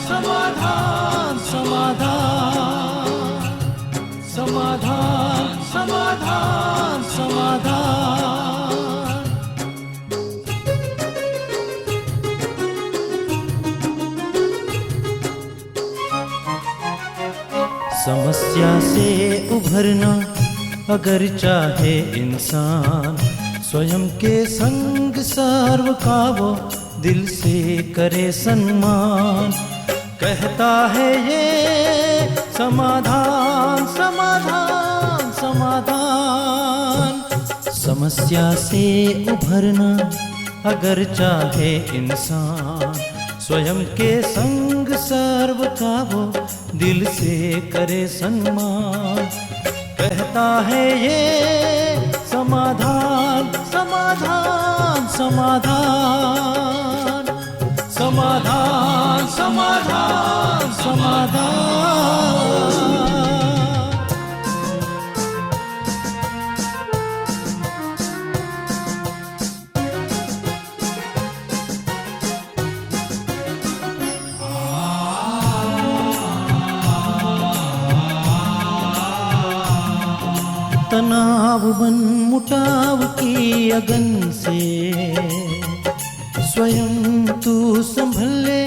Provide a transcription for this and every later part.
समाधान समाधान समाधान समाधान समाधान समाधान। समस्या से उभरना अगर चाहे इंसान, स्वयं के संग सर्व का वो दिल से करे सम्मान। कहता है ये समाधान समाधान समाधान। समस्या से उभरना अगर चाहे इंसान, स्वयं के संग सर्व का वो दिल से करे सम्मान। कहता है ये समाधान समाधान समाधान समाधान समाधान समाधान। तनाव बन मुटाव की अगन से स्वयं तू संभल ले,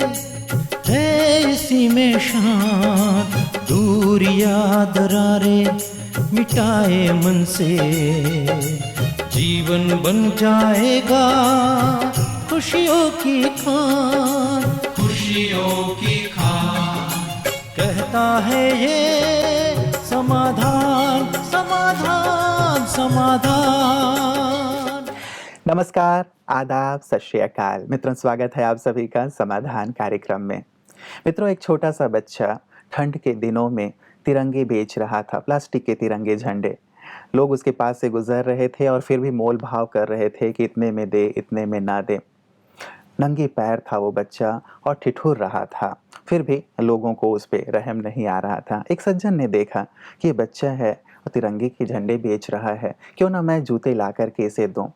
है इसी में शान। दूरिया दरारे मिटाए मन से, जीवन बन जाएगा खुशियों की खान खुशियों की खान। कहता है ये समाधान समाधान समाधान। नमस्कार, आदाब, सत श्री अकाल। मित्रों, स्वागत है आप सभी का समाधान कार्यक्रम में। मित्रों, एक छोटा सा बच्चा ठंड के दिनों में तिरंगे बेच रहा था, प्लास्टिक के तिरंगे झंडे। लोग उसके पास से गुजर रहे थे और फिर भी मोल भाव कर रहे थे कि इतने में दे, इतने में ना दे। नंगे पैर था वो बच्चा और ठिठुर रहा था, फिर भी लोगों को उस पर रहम नहीं आ रहा था। एक सज्जन ने देखा कि ये बच्चा है और तिरंगे के झंडे बेच रहा है, क्यों ना मैं जूते ला कर के इसे दूं।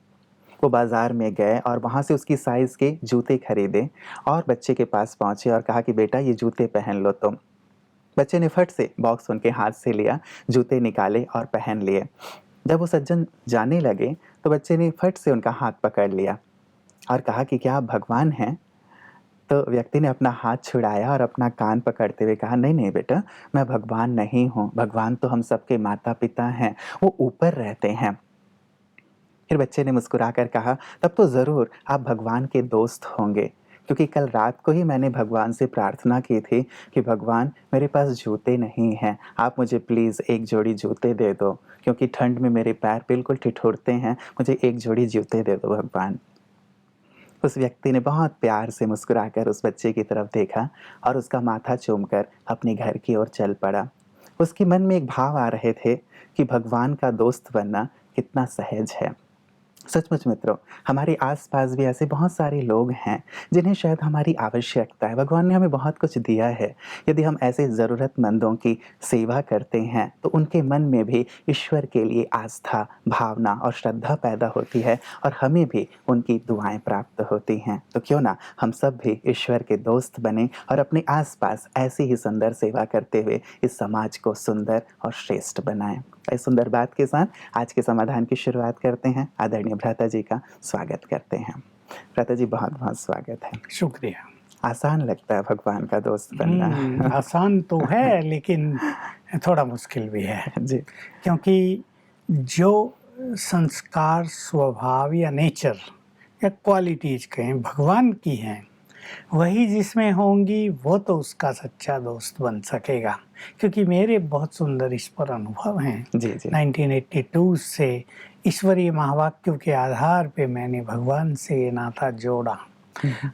वो बाज़ार में गए और वहाँ से उसकी साइज़ के जूते खरीदे और बच्चे के पास पहुँचे और कहा कि बेटा ये जूते पहन लो तुम। बच्चे ने फट से बॉक्स उनके हाथ से लिया, जूते निकाले और पहन लिए। जब वो सज्जन जाने लगे तो बच्चे ने फट से उनका हाथ पकड़ लिया और कहा कि क्या आप भगवान हैं? तो व्यक्ति ने अपना हाथ छुड़ाया और अपना कान पकड़ते हुए कहा, नहीं नहीं बेटा, मैं भगवान नहीं हूँ। भगवान तो हम सबके माता पिता हैं, वो ऊपर रहते हैं। फिर बच्चे ने मुस्कुरा कर कहा, तब तो ज़रूर आप भगवान के दोस्त होंगे, क्योंकि कल रात को ही मैंने भगवान से प्रार्थना की थी कि भगवान मेरे पास जूते नहीं हैं, आप मुझे प्लीज़ एक जोड़ी जूते दे दो, क्योंकि ठंड में मेरे पैर बिल्कुल ठिठुरते हैं, मुझे एक जोड़ी जूते दे दो भगवान। उस व्यक्ति ने बहुत प्यार से मुस्कुराकर उस बच्चे की तरफ देखा और उसका माथा चूमकर अपने घर की ओर चल पड़ा। उसके मन में एक भाव आ रहे थे कि भगवान का दोस्त बनना कितना सहज है। सचमुच मित्रों, हमारे आसपास भी ऐसे बहुत सारे लोग हैं जिन्हें शायद हमारी आवश्यकता है। भगवान ने हमें बहुत कुछ दिया है। यदि हम ऐसे ज़रूरतमंदों की सेवा करते हैं तो उनके मन में भी ईश्वर के लिए आस्था, भावना और श्रद्धा पैदा होती है और हमें भी उनकी दुआएं प्राप्त होती हैं। तो क्यों ना हम सब भी ईश्वर के दोस्त बने और अपने आसपास ऐसी ही सुंदर सेवा करते हुए इस समाज को सुंदर और श्रेष्ठ बनाएं। इस सुंदर बात के साथ आज के समाधान की शुरुआत करते हैं। आदरणीय भ्राता जी का स्वागत करते हैं। भ्राता जी, बहुत बहुत स्वागत है। शुक्रिया। आसान लगता है भगवान का दोस्त बनना? आसान तो है लेकिन थोड़ा मुश्किल भी है जी। क्योंकि जो संस्कार, स्वभाव या नेचर या क्वालिटीज कहें भगवान की हैं, वही जिसमें होंगी वो तो उसका सच्चा दोस्त बन सकेगा। क्योंकि मेरे बहुत सुंदर इस पर अनुभव हैं। जी जी। 1982 से ईश्वरीय महावाक्यों के आधार पे मैंने भगवान से ये नाता जोड़ा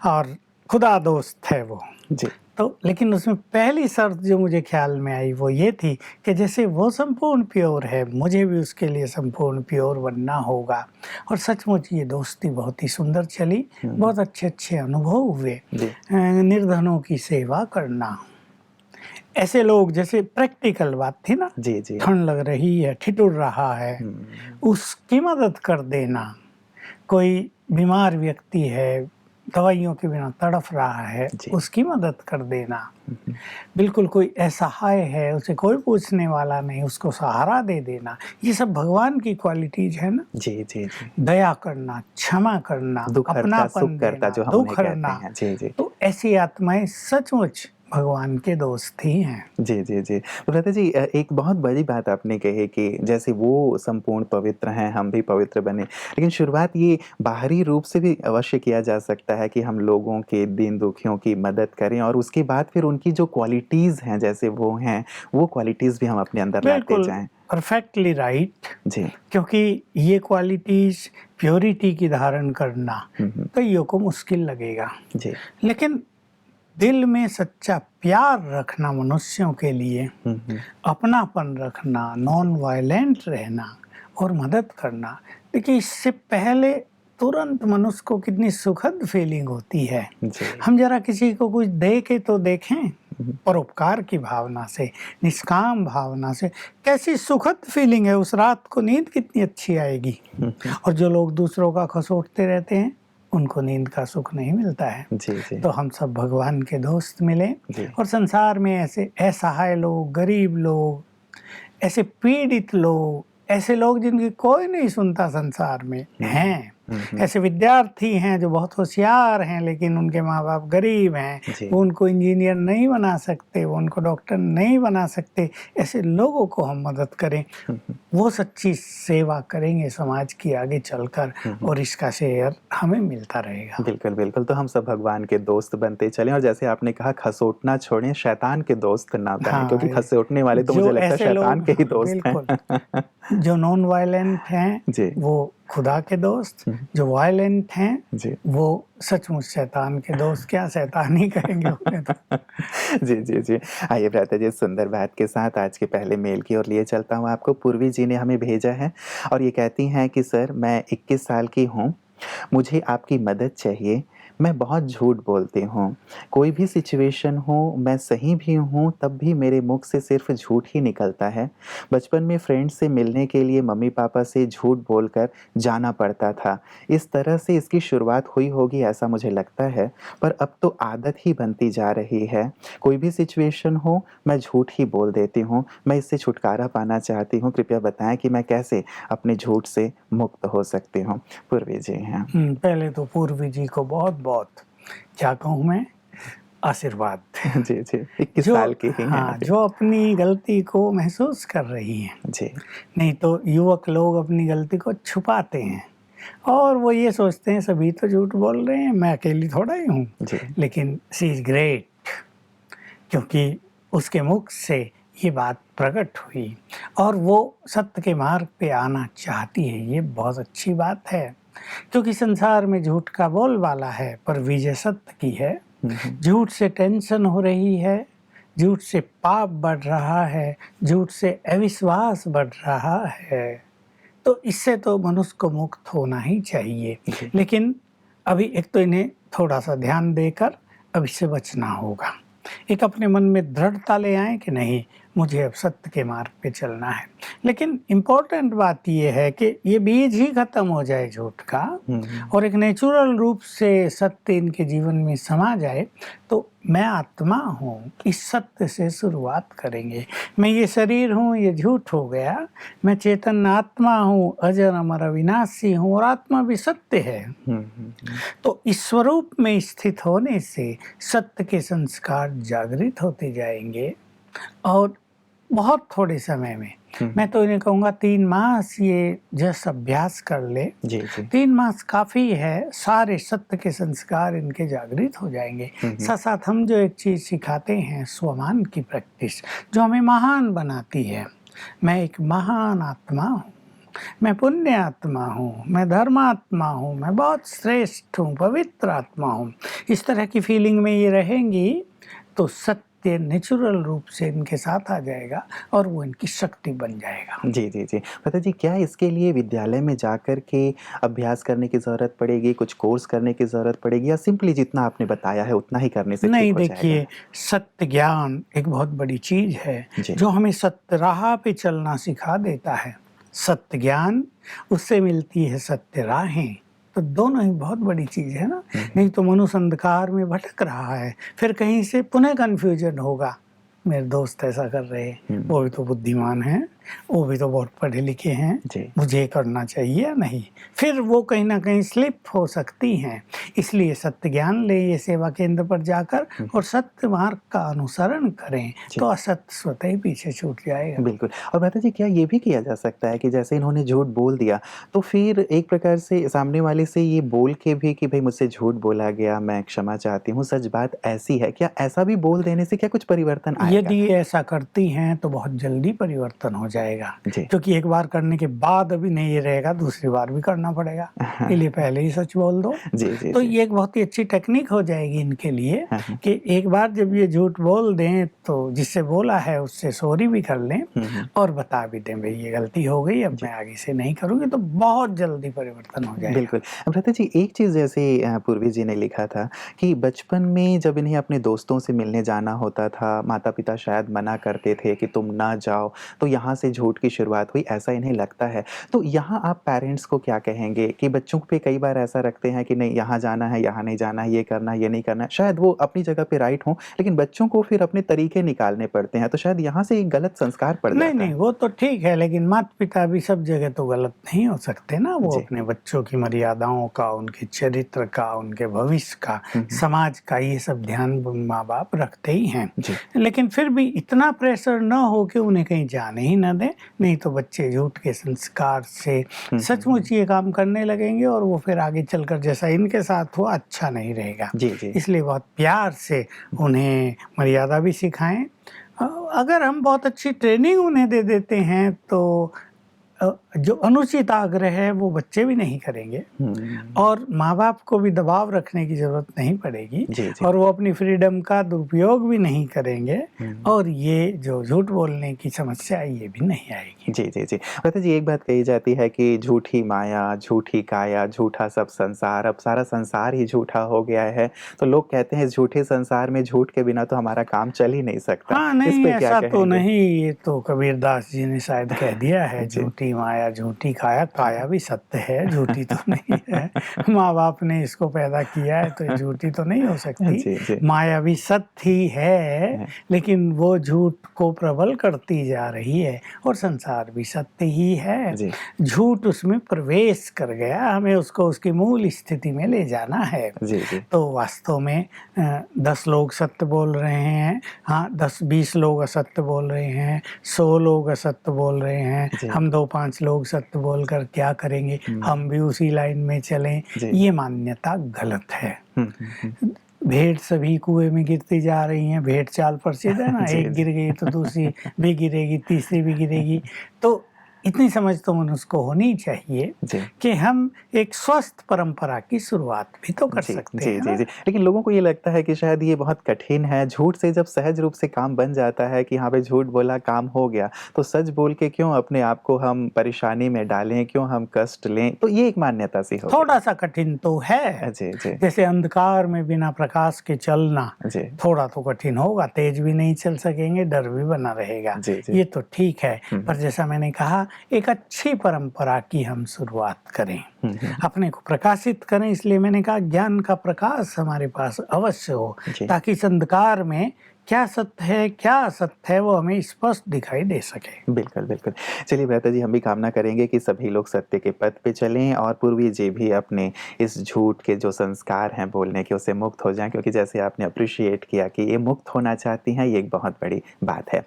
और खुदा दोस्त है वो। जी। तो लेकिन उसमें पहली शर्त जो मुझे ख्याल में आई वो ये थी कि जैसे वो संपूर्ण प्योर है, मुझे भी उसके लिए संपूर्ण प्योर बनना होगा। और सचमुच ये दोस्ती बहुत ही सुंदर चली, बहुत अच्छे अच्छे अनुभव हुए। निर्धनों की सेवा करना, ऐसे लोग, जैसे प्रैक्टिकल बात थी ना, जी जी। ठंड लग रही है, ठिठुर रहा है, उसकी मदद कर देना। कोई बीमार व्यक्ति है, दवाइयों के बिना तड़फ रहा है जी। उसकी मदद कर देना, बिल्कुल कोई असहाय है उसे कोई पूछने वाला नहीं उसको सहारा दे देना, ये सब भगवान की क्वालिटीज है ना। जी, जी, जी। दया करना, क्षमा करना, दुःख हरता, अपनापन सुख करता देना, जो हम दुःख उन्हें कहते हरना, हैं। जी, जी। तो ऐसी आत्माएं सचमुच भगवान के दोस्त ही हैं। जी, जी, जी। तो लता जी एक बहुत बड़ी बात आपने कही कि जैसे वो संपूर्ण पवित्र हैं, हम भी पवित्र बने। लेकिन शुरुआत ये बाहरी रूप से भी अवश्य किया जा सकता है कि हम लोगों के दीन दुखियों की मदद करें और उसके बाद फिर उनकी जो क्वालिटीज़ हैं जैसे वो हैं, वो क्वालिटीज़ भी हम अपने अंदर लाते बिल्कुल जाएँ। परफेक्टली राइट, जी। क्योंकि ये क्वालिटीज प्योरिटी की धारण करना हुँ, हुँ। कईयों को मुश्किल लगेगा, जी। लेकिन दिल में सच्चा प्यार रखना मनुष्यों के लिए, हुँ, हुँ। अपनापन रखना, नॉन वायलेंट रहना और मदद करना, देखिए इससे पहले तुरंत मनुष्य को कितनी सुखद फीलिंग होती है। जी। हम जरा किसी को कुछ दे के तो देखें, हुँ। परोपकार की भावना से, निष्काम भावना से, कैसी सुखद फीलिंग है, उस रात को नींद कितनी अच्छी आएगी। हुँ, हुँ। और जो लोग दूसरों का खसोटते रहते हैं उनको नींद का सुख नहीं मिलता है। जी, जी। तो हम सब भगवान के दोस्त मिले जी। और संसार में ऐसे असहाय लोग, गरीब लोग, ऐसे पीड़ित लोग, ऐसे लोग जिनकी कोई नहीं सुनता संसार में हैं, ऐसे विद्यार्थी हैं जो बहुत होशियार हैं लेकिन उनके माँ बाप गरीब हैं, जी। वो उनको इंजीनियर नहीं बना सकते, वो उनको डॉक्टर नहीं बना सकते, ऐसे लोगों को हम मदद करें, वो सच्ची सेवा करेंगे समाज की आगे चलकर और इसका शेयर हमें मिलता रहेगा। बिल्कुल, बिल्कुल। तो हम सब भगवान के दोस्त बनते चलें और जैसे आपने कहा खसोटना छोड़ें, शैतान के दोस्त ना बनें हाँ, क्योंकि खसोटने वाले तो मुझे जो लगता है ऐसे शैतान लोग, के ही हाँ, दोस्त बिल्कुल, हैं। जो नॉन वायलेंट हैं जी। वो खुदा के दोस्त, जो वायलेंट हैं जी। वो सचमुच शैतान के दोस्त, क्या शैतान ही कहेंगे उन्हें तो। जी, जी, जी। आइए भ्राता जी इस सुंदर बात के साथ आज के पहले मेल की ओर लिए चलता हूँ आपको। पूर्वी जी ने हमें भेजा है और ये कहती हैं कि सर मैं 21 साल की हूँ, मुझे आपकी मदद चाहिए। मैं बहुत झूठ बोलती हूँ। कोई भी सिचुएशन हो मैं सही भी हूँ तब भी मेरे मुख से सिर्फ़ झूठ ही निकलता है। बचपन में फ्रेंड से मिलने के लिए मम्मी-पापा से झूठ बोलकर जाना पड़ता था। इस तरह से इसकी शुरुआत हुई होगी ऐसा मुझे लगता है, पर अब तो आदत ही बनती जा रही है। कोई भी सिचुएशन हो मैं झूठ ही बोल देती हूँ। मैं इससे छुटकारा पाना चाहती हूँ। कृपया बताएँ कि मैं कैसे अपने झूठ से मुक्त हो सकती हूँ? पूर्वी जी हैं। पहले तो पूर्वी जी को बहुत-बहुत क्या कहूँ मैं, आशीर्वाद। जी, जी। 21 जो, साल की ही हैं हाँ, अभी। जो अपनी गलती को महसूस कर रही हैं। जी। नहीं तो युवक लोग अपनी गलती को छुपाते हैं और वो ये सोचते हैं सभी तो झूठ बोल रहे हैं, मैं अकेली थोड़ा ही हूँ। जी। लेकिन शी इज़ ग्रेट, क्योंकि उसके मुख से ये बात प्रकट हुई और वो सत्य के मार्ग पे आना चाहती है, ये बहुत अच्छी बात है। क्योंकि संसार में झूठ का बोलबाला है पर विजय सत्य की है। झूठ से टेंशन हो रही है, झूठ से पाप बढ़ रहा है, झूठ से अविश्वास बढ़ रहा है, तो इससे तो मनुष्य को मुक्त होना ही चाहिए। जी। लेकिन अभी एक तो इन्हें थोड़ा सा ध्यान देकर अब इससे बचना होगा। एक अपने मन में दृढ़ता ले आए कि नहीं, मुझे अब सत्य के मार्ग पे चलना है। लेकिन इम्पोर्टेंट बात ये है कि ये बीज ही खत्म हो जाए झूठ का और एक नेचुरल रूप से सत्य इनके जीवन में समा जाए, तो मैं आत्मा हूँ, इस सत्य से शुरुआत करेंगे। मैं ये शरीर हूँ, ये झूठ हो गया, मैं चेतन आत्मा हूँ, अजर अमर अविनाशी हूँ और आत्मा भी सत्य है। तो इस स्वरूप में स्थित होने से सत्य के संस्कार जागृत होते जाएंगे और बहुत थोड़े समय में, मैं तो इन्हें कहूँगा 3 मास ये जस अभ्यास कर ले। जी, जी। 3 मास काफ़ी है, सारे सत्य के संस्कार इनके जागृत हो जाएंगे। साथ साथ हम जो एक चीज़ सिखाते हैं स्वमान की प्रैक्टिस, जो हमें महान बनाती है। मैं एक महान आत्मा हूँ, मैं पुण्य आत्मा हूँ, मैं धर्मात्मा हूँ, मैं बहुत श्रेष्ठ हूँ, पवित्र आत्मा हूँ। इस तरह की फीलिंग में ये रहेंगी तो सत्य नेचुरल रूप से इनके साथ आ जाएगा और वो इनकी शक्ति बन जाएगा। जी, जी, जी। पता जी क्या इसके लिए विद्यालय में जाकर के अभ्यास करने की ज़रूरत पड़ेगी, कुछ कोर्स करने की ज़रूरत पड़ेगी या सिंपली जितना आपने बताया है उतना ही करने से ठीक नहीं, हो जाएगा? देखिए, सत्य ज्ञान एक बहुत बड़ी चीज़ है जी। जो हमें सत्य राह पे चलना सिखा देता है। सत्य ज्ञान, उससे मिलती है सत्य राहें, तो दोनों ही बहुत बड़ी चीज़ है ना। नहीं तो मनुष्य अंधकार में भटक रहा है, फिर कहीं से पुनः कन्फ्यूजन होगा, मेरे दोस्त ऐसा कर रहे हैं, वो भी तो बुद्धिमान हैं, वो भी तो बहुत पढ़े लिखे हैं, जी। मुझे करना चाहिए या नहीं, फिर वो कहीं ना कहीं स्लिप हो सकती हैं। इसलिए सत्य ज्ञान ले ये सेवा केंद्र पर जाकर और सत्य मार्ग का अनुसरण करें, तो असत्य स्वतः ही पीछे छूट जाएगा। बिल्कुल। और भ्राता जी क्या ये भी किया जा सकता है कि जैसे इन्होंने झूठ बोल दिया, तो फिर एक प्रकार से सामने वाले से ये बोल के भी कि भई मुझसे झूठ बोला गया, मैं क्षमा चाहती हूँ, सच बात ऐसी है, क्या ऐसा भी बोल देने से क्या कुछ परिवर्तन आएगा? यदि ऐसा करती हैं तो बहुत जल्दी परिवर्तन हो जाएगा, जी। क्योंकि एक बार करने के बाद अभी नहीं ये रहेगा, दूसरी बार भी करना पड़ेगा, इसलिए पहले ही सच बोल दो। जी, जी, तो जी। ये एक बहुत ही अच्छी टेक्निक हो जाएगी इनके लिए हाँ, हाँ। कि एक बार जब ये झूठ बोल दें तो जिससे बोला है उससे सॉरी भी कर लें और बता भी दें भाई ये गलती हो गई, अब मैं आगे से नहीं करूँगी, तो बहुत जल्दी परिवर्तन हो जाएगा। बिल्कुल। भ्राता जी एक चीज़ जैसे पूर्वी जी ने लिखा था कि बचपन में जब इन्हें अपने दोस्तों से मिलने जाना होता था, माता-पिता शायद मना करते थे कि तुम ना जाओ, तो यहाँ से झूठ की शुरुआत हुई, ऐसा इन्हें लगता है। तो यहाँ आप पेरेंट्स को क्या कहेंगे कि बच्चों पे कई बार ऐसा रखते हैं कि नहीं यहाँ जाना है, यहाँ नहीं जाना है, ये करना है, ये नहीं करना है। शायद वो अपनी जगह पे राइट हों, लेकिन बच्चों को फिर अपने तरीके निकालने पड़ते हैं, तो शायद यहाँ से एक गलत संस्कार पड़ जाता नहीं है। नहीं, वो तो ठीक है, लेकिन माता पिता भी सब जगह तो गलत नहीं हो सकते ना। वो जी। अपने बच्चों की मर्यादाओं का, उनके चरित्र का, उनके भविष्य का, समाज का, ये सब ध्यान माँ बाप रखते ही हैं। जी। लेकिन फिर भी इतना प्रेशर न हो कि उन्हें कहीं जाने ही न दें, नहीं तो बच्चे झूठ के संस्कार से सचमुच ये काम करने लगेंगे और वो फिर आगे चलकर जैसा इनके साथ हुआ अच्छा नहीं रहेगा। जी, जी। इसलिए बहुत प्यार से उन्हें मर्यादा भी सिखाएं। अगर हम बहुत अच्छी ट्रेनिंग उन्हें दे देते हैं तो जो अनुचित आग्रह है वो बच्चे भी नहीं करेंगे और माँ बाप को भी दबाव रखने की जरूरत नहीं पड़ेगी जी, जी। और वो अपनी फ्रीडम का दुरुपयोग भी नहीं करेंगे और ये जो झूठ बोलने की समस्या है ये भी नहीं आएगी। जी, जी, जी। भ्राता जी एक बात कही जाती है कि झूठी माया, झूठी काया, झूठा सब संसार, अब सारा संसार ही झूठा हो गया है। तो लोग कहते हैं इस झूठे संसार में झूठ के बिना तो हमारा काम चल ही नहीं सकता। हाँ, इस नहीं पे क्या ऐसा तो कहेंगे? नहीं, ये तो कबीरदास जी ने शायद कह दिया है, जी। झूठी माया झूठी काया, काया भी सत्य है, झूठी तो नहीं है। माँ बाप ने इसको पैदा किया है तो ये झूठी तो नहीं हो जी, सकती। जी। माया भी सत्य ही है, लेकिन वो झूठ को प्रबल करती जा रही है और संसार भी सत्य ही है। जी। झूठ उसमें प्रवेश कर गया, हमें उसको उसकी मूल स्थिति में ले जाना है। जी, जी। तो वास्तव में 10 लोग सत्य बोल रहे हैं, हाँ 10-20 लोग असत्य बोल रहे हैं, 100 लोग असत्य बोल रहे हैं, जी। हम 2-5 लोग सत्य बोलकर क्या करेंगे, हम भी उसी लाइन में चलें, जी। ये मान्यता गलत है। हुँ, हुँ, हुँ। भेड़ सभी कुएं में गिरती जा रही हैं, भेड़ चाल प्रसिद्ध है ना, जी, एक जी। गिर गई तो दूसरी भी गिरेगी, तीसरी भी गिरेगी। तो इतनी समझ तो मनुष्य को होनी चाहिए जी। कि हम एक स्वस्थ परंपरा की शुरुआत भी तो कर जी, सकते जी, हैं जी, ना। जी। लेकिन लोगों को ये लगता है कि शायद ये बहुत कठिन है, झूठ से जब सहज रूप से काम बन जाता है कि हाँ भाई झूठ बोला काम हो गया, तो सच बोल के क्यों अपने आप को हम परेशानी में डालें, क्यों हम कष्ट लें? तो ये एक मान्यता सी हो गई। थोड़ा सा कठिन तो है, जी, जी। जैसे अंधकार में बिना प्रकाश के चलना, जी। थोड़ा तो कठिन होगा, तेज भी नहीं चल सकेंगे, डर भी बना रहेगा। जी, जी। ये तो ठीक है, पर जैसा मैंने कहा एक अच्छी परंपरा की हम शुरुआत करें, अपने को प्रकाशित करें। इसलिए मैंने कहा ज्ञान का प्रकाश हमारे पास अवश्य हो, जी। ताकि इस अंधकार में क्या सत्य है क्या असत्य है वो हमें स्पष्ट दिखाई दे सके। बिल्कुल, बिल्कुल। चलिए भ्राता जी हम भी कामना करेंगे कि सभी लोग सत्य के पथ पे चलें और पूर्वी जी भी अपने इस झूठ के जो संस्कार हैं बोलने के उससे मुक्त हो जाएँ, क्योंकि जैसे आपने एप्रिशिएट किया कि ये मुक्त होना चाहती हैं, ये एक बहुत बड़ी बात है।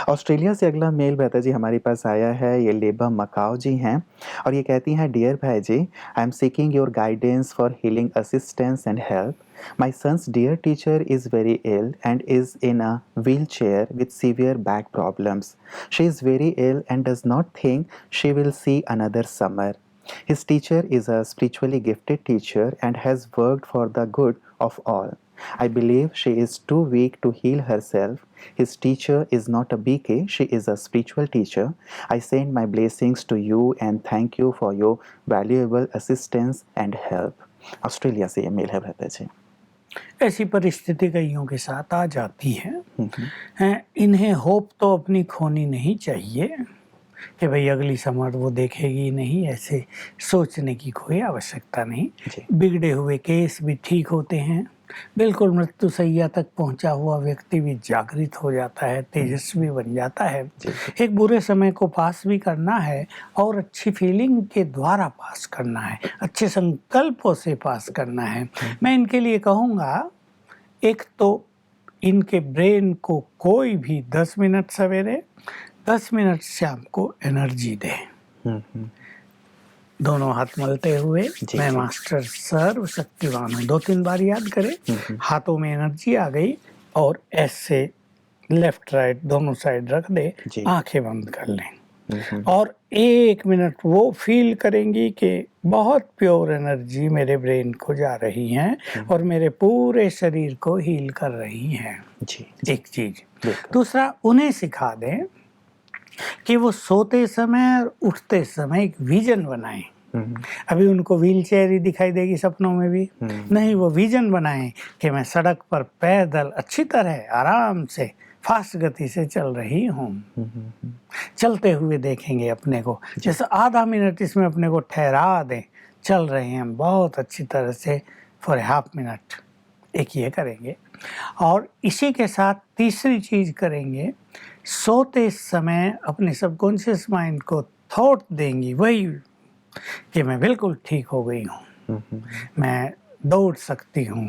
ऑस्ट्रेलिया से अगला मेल भ्राता जी हमारे पास आया है, ये लेबा मकाओ जी हैं और ये कहती हैं डियर भाई जी, I am seeking your guidance for healing assistance and help. My son's dear teacher is very ill and is in a wheelchair with severe back problems. She is very ill and does not think she will see another summer. His teacher is a spiritually gifted teacher and has worked for the good of all. I believe she is too weak to heal herself. His teacher is not a BK, she is a spiritual teacher. I send my blessings to you and thank you for your valuable assistance and help. Australia से ये mail है भ्राता जी। ऐसी परिस्थिति कईयों के साथ आ जाती है। इन्हें होप तो अपनी खोनी नहीं चाहिए। कि भाई अगली समर वो देखेगी नहीं, ऐसे सोचने की कोई आवश्यकता नहीं। जी। बिगड़े हुए केस भी ठीक होते हैं, बिल्कुल मृत्युशैया तक पहुंचा हुआ व्यक्ति भी जागृत हो जाता है, तेजस्वी बन जाता है। जी। एक बुरे समय को पास भी करना है और अच्छी फीलिंग के द्वारा पास करना है, अच्छे संकल्पों से पास करना है। मैं इनके लिए कहूँगा, एक तो इनके ब्रेन को कोई भी 10 मिनट सवेरे 10 मिनट शाम को एनर्जी दे। दोनों हाथ मलते हुए मैं मास्टर सर्वशक्तिवान हूँ 2-3 बार याद करें। हाथों में एनर्जी आ गई और ऐसे लेफ्ट राइट दोनों साइड रख दे, आंखें बंद कर लें और 1 मिनट वो फील करेंगी कि बहुत प्योर एनर्जी मेरे ब्रेन को जा रही हैं और मेरे पूरे शरीर को हील कर रही हैं। एक चीज। दूसरा, उन्हें सिखा दें कि वो सोते समय और उठते समय एक विजन बनाएं। अभी उनको व्हील चेयर ही दिखाई देगी सपनों में भी नहीं, वो विजन बनाएं कि मैं सड़क पर पैदल अच्छी तरह आराम से फास्ट गति से चल रही हूँ। चलते हुए देखेंगे अपने को, जैसे आधा मिनट इसमें अपने को ठहरा दें, चल रहे हैं बहुत अच्छी तरह से फॉर हाफ मिनट, एक ये करेंगे। और इसी के साथ तीसरी चीज करेंगे, सोते समय अपने सबकॉन्शियस माइंड को थॉट देंगी वही कि मैं बिल्कुल ठीक हो गई हूँ, मैं दौड़ सकती हूँ,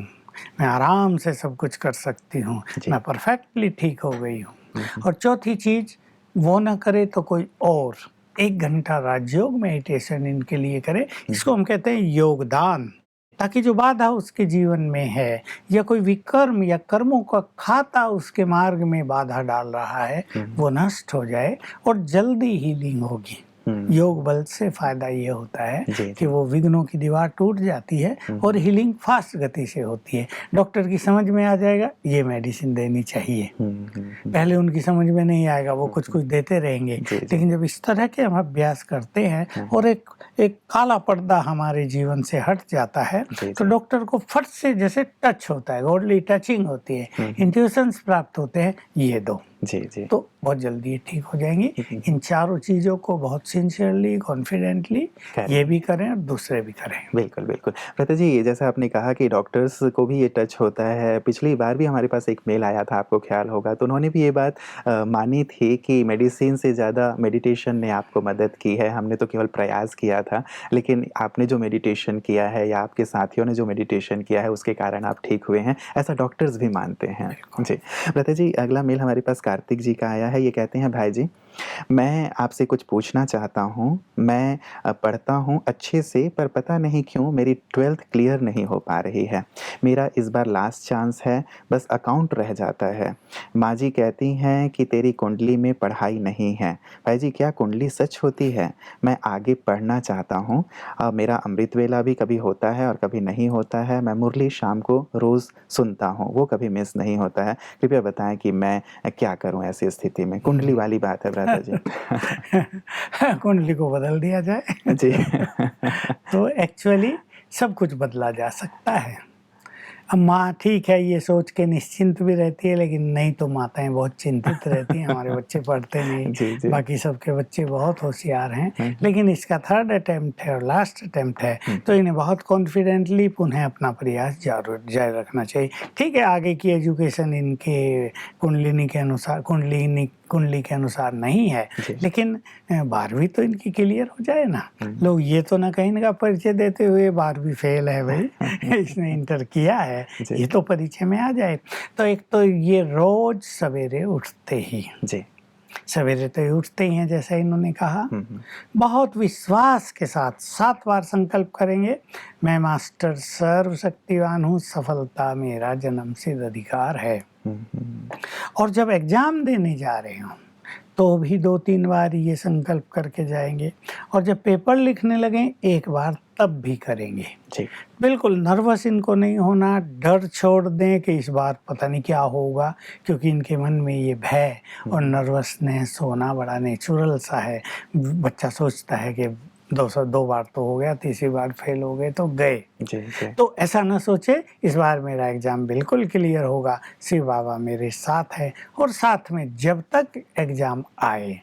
मैं आराम से सब कुछ कर सकती हूँ, मैं परफेक्टली ठीक हो गई हूँ। और चौथी चीज, वो ना करे तो कोई और 1 घंटा राजयोग मेडिटेशन इनके लिए करे। इसको हम कहते हैं योगदान, ताकि जो बाधा उसके जीवन में है या कोई विकर्म या कर्मों का खाता उसके मार्ग में बाधा डाल रहा है, वो नष्ट हो जाए और जल्दी हीलिंग होगी। योग बल से फायदा ये होता है कि वो विघ्नों की दीवार टूट जाती है और हीलिंग फास्ट गति से होती है। डॉक्टर की समझ में आ जाएगा ये मेडिसिन देनी चाहिए, पहले उनकी समझ में नहीं आएगा, वो कुछ कुछ देते रहेंगे। लेकिन जब इस तरह के हम अभ्यास करते हैं और एक काला पर्दा हमारे जीवन से हट जाता है, तो डॉक्टर को फट से जैसे टच होता है, गॉडली टचिंग होती है, इंट्यूशंस प्राप्त होते हैं, ये दो तो बहुत जल्दी ये ठीक हो जाएंगी। इन चारों चीज़ों को बहुत सिंसियरली, कॉन्फिडेंटली ये भी करें और दूसरे भी करें। बिल्कुल बिल्कुल। प्रता जी, जैसा आपने कहा कि डॉक्टर्स को भी ये टच होता है, पिछली बार भी हमारे पास एक मेल आया था, आपको ख्याल होगा, तो उन्होंने भी ये बात मानी थी कि मेडिसिन से ज़्यादा मेडिटेशन ने आपको मदद की है। हमने तो केवल प्रयास किया था, लेकिन आपने जो मेडिटेशन किया है या आपके साथियों ने जो मेडिटेशन किया है उसके कारण आप ठीक हुए हैं, ऐसा डॉक्टर्स भी मानते हैं। जी प्रता जी, अगला मेल हमारे पास कार्तिक जी का आया है। ये कहते हैं, भाई जी मैं आपसे कुछ पूछना चाहता हूँ। मैं पढ़ता हूँ अच्छे से, पर पता नहीं क्यों मेरी 12th क्लियर नहीं हो पा रही है। मेरा इस बार लास्ट चांस है, बस अकाउंट रह जाता है। माँ जी कहती हैं कि तेरी कुंडली में पढ़ाई नहीं है। भाई जी, क्या कुंडली सच होती है? मैं आगे पढ़ना चाहता हूँ। मेरा अमृत वेला भी कभी होता है और कभी नहीं होता है। मैं मुरली शाम को रोज़ सुनता हूँ, वो कभी मिस नहीं होता है। कृपया बताएं कि मैं क्या करूँ ऐसी स्थिति में। कुंडली वाली बात है भ्राता जी। कुंडली को बदल दिया जाए जी। तो एक्चुअली सब कुछ बदला जा सकता है। अब माँ ठीक है ये सोच के निश्चिंत भी रहती है, लेकिन नहीं तो माताएं बहुत चिंतित रहती हैं, हमारे बच्चे पढ़ते नहीं। जी। बाकी सबके बच्चे बहुत होशियार हैं, लेकिन इसका 3rd अटेम्प्ट है और लास्ट अटेम्प्ट है, तो इन्हें बहुत कॉन्फिडेंटली पुनः अपना प्रयास जारी रखना चाहिए। ठीक है, आगे की एजुकेशन इनके कुंडली के अनुसार नहीं है, लेकिन 12वीं तो इनकी क्लियर हो जाए ना। लोग ये तो ना कहीं इनका परिचय देते हुए 12वीं फेल है भाई इसने इंटर किया है, ये तो परिचय में आ जाए। तो एक तो ये रोज सवेरे उठते ही, सवेरे तो ये उठते ही हैं जैसा इन्होंने कहा, बहुत विश्वास के साथ 7 बार संकल्प करेंगे, मैं मास्टर सर्वशक्तिवान हूँ, सफलता मेरा जन्मसिद्ध अधिकार है। और जब एग्जाम देने जा रहे हों तो भी 2-3 बार ये संकल्प करके जाएंगे, और जब पेपर लिखने लगें 1 बार तब भी करेंगे। बिल्कुल नर्वस इनको नहीं होना, डर छोड़ दें कि इस बार पता नहीं क्या होगा, क्योंकि इनके मन में ये भय और नर्वसनेस होना बड़ा नेचुरल सा है। बच्चा सोचता है कि 202 बार तो हो गया, तीसरी बार फेल हो गए तो गए। तो ऐसा ना सोचे, इस बार मेरा एग्ज़ाम बिल्कुल क्लियर होगा, शिव बाबा मेरे साथ है। और साथ में जब तक एग्ज़ाम आए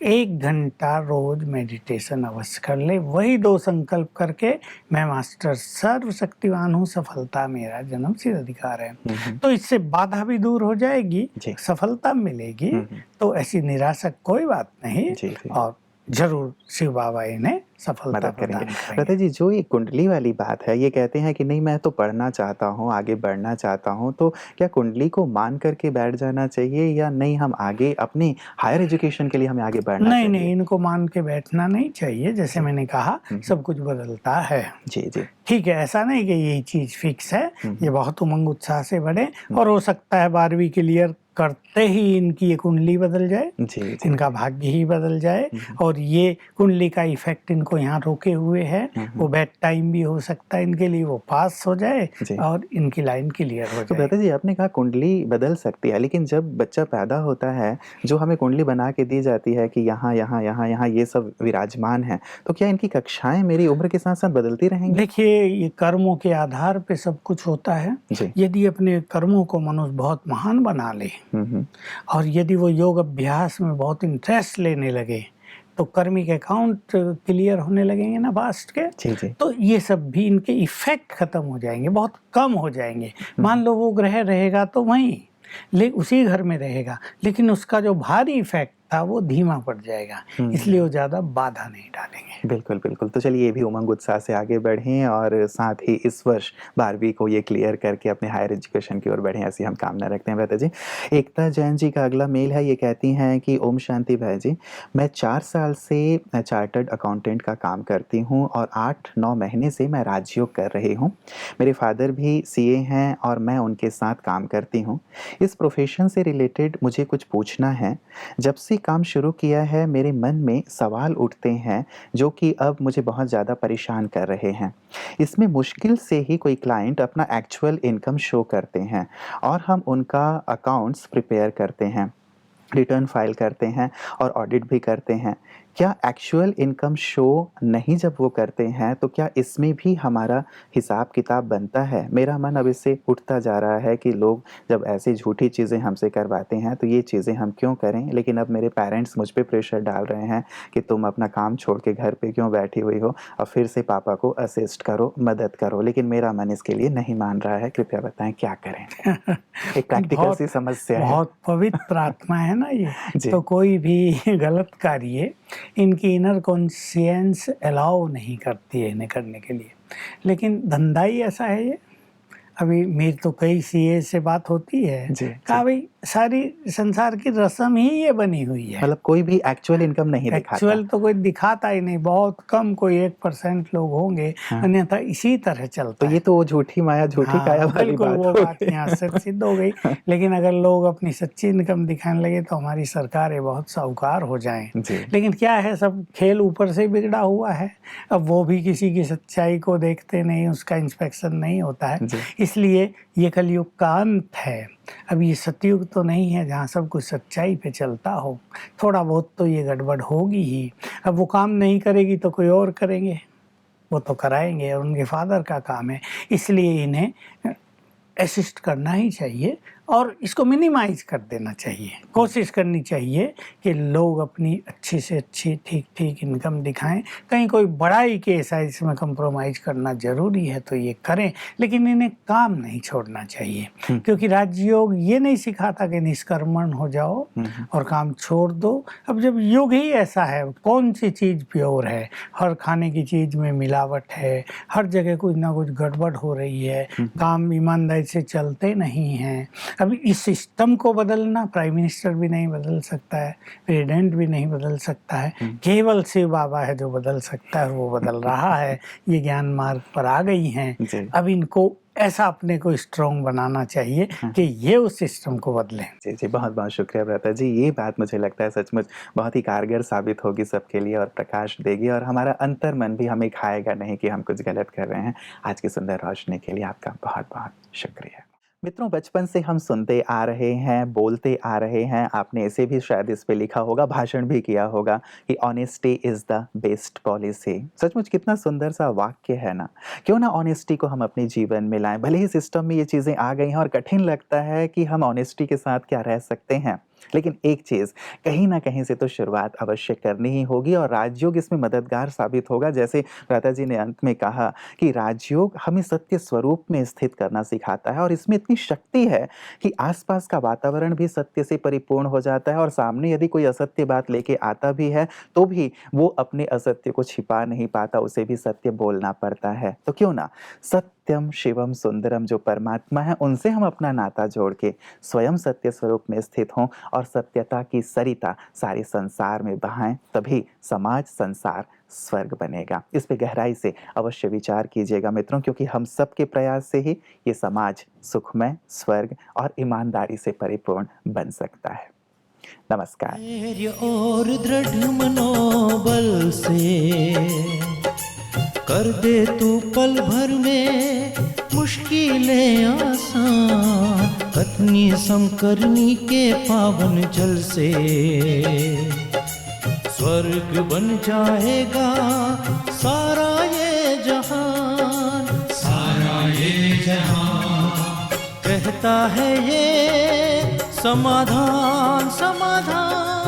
1 घंटा रोज मेडिटेशन अवश्य कर ले। वही 2 संकल्प करके, मैं मास्टर सर्वशक्तिवान हूँ, सफलता मेरा जन्मसिद्ध अधिकार है। तो इससे बाधा भी दूर हो जाएगी, जी। सफलता मिलेगी। तो ऐसी निराशा कोई बात नहीं, जी, जी। और जरूर शिव बाबा इन्हें सफलता मदद प्रदान करेंगे। करेंगे। लता जी, जो ये कुंडली वाली बात है, ये कहते हैं कि नहीं मैं तो पढ़ना चाहता हूँ, आगे बढ़ना चाहता हूँ, तो क्या कुंडली को मान करके बैठ जाना चाहिए या नहीं, हम आगे अपनी हायर एजुकेशन के लिए हमें आगे बढ़ना नहीं चाहिए? नहीं, इनको मान के बैठना नहीं चाहिए। जैसे मैंने कहा, सब कुछ बदलता है। जी, जी। ठीक है, ऐसा नहीं कि यही चीज फिक्स है। ये बहुत उमंग उत्साह से बढ़े, और हो सकता है 12वीं क्लियर करते ही इनकी ये कुंडली बदल जाए, जी, जी। इनका भाग्य ही बदल जाए, और ये कुंडली का इफेक्ट इनको यहाँ रोके हुए है। वो बैड टाइम भी हो सकता है इनके लिए, वो पास हो जाए जी। और इनकी लाइन क्लियर हो तो जाए। लता जी, आपने कहा कुंडली बदल सकती है, लेकिन जब बच्चा पैदा होता है, जो हमें कुंडली बना के दी जाती है कि यहाँ, यहाँ, यहाँ, यहाँ ये सब विराजमान है, तो क्या इनकी कक्षाएं मेरी उम्र के साथ-साथ बदलती रहेंगी? देखिए, ये कर्मों के आधार पे सब कुछ होता है। जी। यदि अपने कर्मों को मनुष्य बहुत महान बना ले, हुँ। और यदि वो योग अभ्यास में बहुत इंटरेस्ट लेने लगे, तो कर्मिक अकाउंट क्लियर होने लगेंगे ना पास्ट के। जी, जी। तो ये सब भी इनके इफेक्ट खत्म हो जाएंगे, बहुत कम हो जाएंगे। मान लो वो ग्रह रहेगा तो वहीं उसी घर में रहेगा, लेकिन उसका जो भारी इफेक्ट था वो धीमा पड़ जाएगा, इसलिए वो ज़्यादा बाधा नहीं डालेंगे। बिल्कुल, बिल्कुल। तो चलिए, ये भी उमंग उत्साह से आगे बढ़ें और साथ ही इस वर्ष 12वीं को ये क्लियर करके अपने हायर एजुकेशन की ओर बढ़ें, ऐसी हम कामना रखते हैं लता जी। एकता जैन जी का अगला मेल है, ये कहती हैं कि ओम शांति भाई जी, मैं 4 साल से चार्टर्ड अकाउंटेंट का काम करती हूँ और 8-9 महीने से मैं राजयोग कर रही हूँ। मेरे फादर भी सीए हैं और मैं उनके साथ काम करती हूँ। इस प्रोफेशन से रिलेटेड मुझे कुछ पूछना है। जब से काम शुरू किया है, मेरे मन में सवाल उठते हैं जो कि अब मुझे बहुत ज़्यादा परेशान कर रहे हैं। इसमें मुश्किल से ही कोई क्लाइंट अपना एक्चुअल इनकम शो करते हैं और हम उनका अकाउंट्स प्रिपेयर करते हैं, रिटर्न फाइल करते हैं और ऑडिट भी करते हैं। क्या एक्चुअल इनकम शो नहीं जब वो करते हैं, तो क्या इसमें भी हमारा हिसाब किताब बनता है? मेरा मन अब इससे उठता जा रहा है कि लोग जब ऐसी झूठी चीज़ें हमसे करवाते हैं तो ये चीज़ें हम क्यों करें? लेकिन अब मेरे पेरेंट्स मुझ पे प्रेशर डाल रहे हैं कि तुम अपना काम छोड़ के घर पे क्यों बैठी हुई हो और फिर से पापा को असिस्ट करो, मदद करो। लेकिन मेरा मन इसके लिए नहीं मान रहा है, कृपया बताएं क्या करें? एक प्रैक्टिकल सी समस्या है। बहुत पवित्र आत्मा है ना ये। जी। तो कोई भी गलत कार्य इनकी इनर कॉन्शियंस अलाउ नहीं करती है इन्हें करने के लिए। लेकिन धंधा ही ऐसा है ये। अभी मेरी तो कई सीए से बात होती है, जी, कहा भाई सारी संसार की रस्म ही ये बनी हुई है। मतलब कोई भी एक्चुअल इनकम नहीं दिखाता। एक्चुअल तो कोई दिखाता ही नहीं, बहुत कम, कोई 1% लोग होंगे, अन्यथा इसी तरह चलता तो है। ये तो वो झूठी माया, झूठी काया वाली बिल्कुल बात वो हो बात गई। यहाँ से सिद्ध हो गई। लेकिन अगर लोग अपनी सच्ची इनकम दिखाने लगे तो हमारी सरकारें बहुत साहूकार हो जाएं। जी। लेकिन क्या है, सब खेल ऊपर से बिगड़ा हुआ है। अब वो भी किसी की सच्चाई को देखते नहीं, उसका इंस्पेक्शन नहीं होता है। जी। इसलिए ये कलयुग का अंत है। अब ये सतयुग तो नहीं है जहाँ सब कुछ सच्चाई पे चलता हो। थोड़ा बहुत तो ये गड़बड़ होगी ही। अब वो काम नहीं करेगी तो कोई और करेंगे, वो तो कराएंगे, और उनके फादर का काम है। इसलिए इन्हें असिस्ट करना ही चाहिए और इसको मिनिमाइज कर देना चाहिए। कोशिश करनी चाहिए कि लोग अपनी अच्छी से अच्छी ठीक ठीक इनकम दिखाएं। कहीं कोई बड़ाई केस है इसमें कंप्रोमाइज करना जरूरी है तो ये करें, लेकिन इन्हें काम नहीं छोड़ना चाहिए। क्योंकि राजयोग ये नहीं सिखाता कि निष्कर्मण हो जाओ और काम छोड़ दो। अब जब युग ही ऐसा है, कौन सी चीज़ प्योर है? हर खाने की चीज़ में मिलावट है, हर जगह कुछ ना कुछ गड़बड़ हो रही है, काम ईमानदारी से चलते नहीं हैं। अभी इस सिस्टम को बदलना प्राइम मिनिस्टर भी नहीं बदल सकता है, प्रेसिडेंट भी नहीं बदल सकता है, केवल शिव बाबा है जो बदल सकता है, वो बदल रहा है। ये ज्ञान मार्ग पर आ गई हैं। अब इनको ऐसा अपने को स्ट्रॉन्ग बनाना चाहिए कि ये उस सिस्टम को बदलें। जी जी, बहुत बहुत शुक्रिया ब्रता जी। ये बात मुझे लगता है सचमुच बहुत ही कारगर साबित होगी सबके लिए और प्रकाश देगी, और हमारा अंतर मन भी हमें खाएगा नहीं कि हम कुछ गलत कर रहे हैं। आज की सुंदर रोशनी के लिए आपका बहुत बहुत शुक्रिया। मित्रों, बचपन से हम सुनते आ रहे हैं, बोलते आ रहे हैं, आपने ऐसे भी शायद इस पे लिखा होगा, भाषण भी किया होगा कि honesty is the best policy. सचमुच कितना सुंदर सा वाक्य है ना। क्यों ना ऑनेस्टी को हम अपने जीवन में लाएं। भले ही सिस्टम में ये चीज़ें आ गई हैं और कठिन लगता है कि हम ऑनेस्टी के साथ क्या रह सकते हैं, लेकिन एक चीज़ कहीं न कहीं से तो शुरुआत अवश्य करनी ही होगी और राजयोग इसमें मददगार साबित होगा। जैसे भ्राता जी ने अंत में कहा कि राजयोग हमें सत्य स्वरूप में स्थित करना सिखाता है और इसमें इतनी शक्ति है कि आस-पास का वातावरण भी सत्य से परिपूर्ण हो जाता है और सामने यदि कोई असत्य बात लेके आता भी है, तो भी वो अपने असत्य को छिपा नहीं पाता, उसे भी सत्य बोलना पड़ता है। तो क्यों ना सत्यम शिवम सुंदरम जो परमात्मा है, उनसे हम अपना नाता जोड़ के स्वयं सत्य स्वरूप में स्थित हों और सत्यता की सरिता सारे संसार में बहाएं, तभी समाज संसार स्वर्ग बनेगा। इस पे गहराई से अवश्य विचार कीजिएगा मित्रों, क्योंकि हम सबके प्रयास से ही ये समाज सुखमय, स्वर्ग और ईमानदारी से परिपूर्ण बन सकता है। नमस्कार। धैर्य और दृढ़ मनोबल से कर दे तू पल भर में मुश्किलें आसान, कतनी समकरनी के पावन जल से स्वर्ग बन जाएगा सारा ये जहान, सारा ये जहान कहता है ये समाधान समाधान।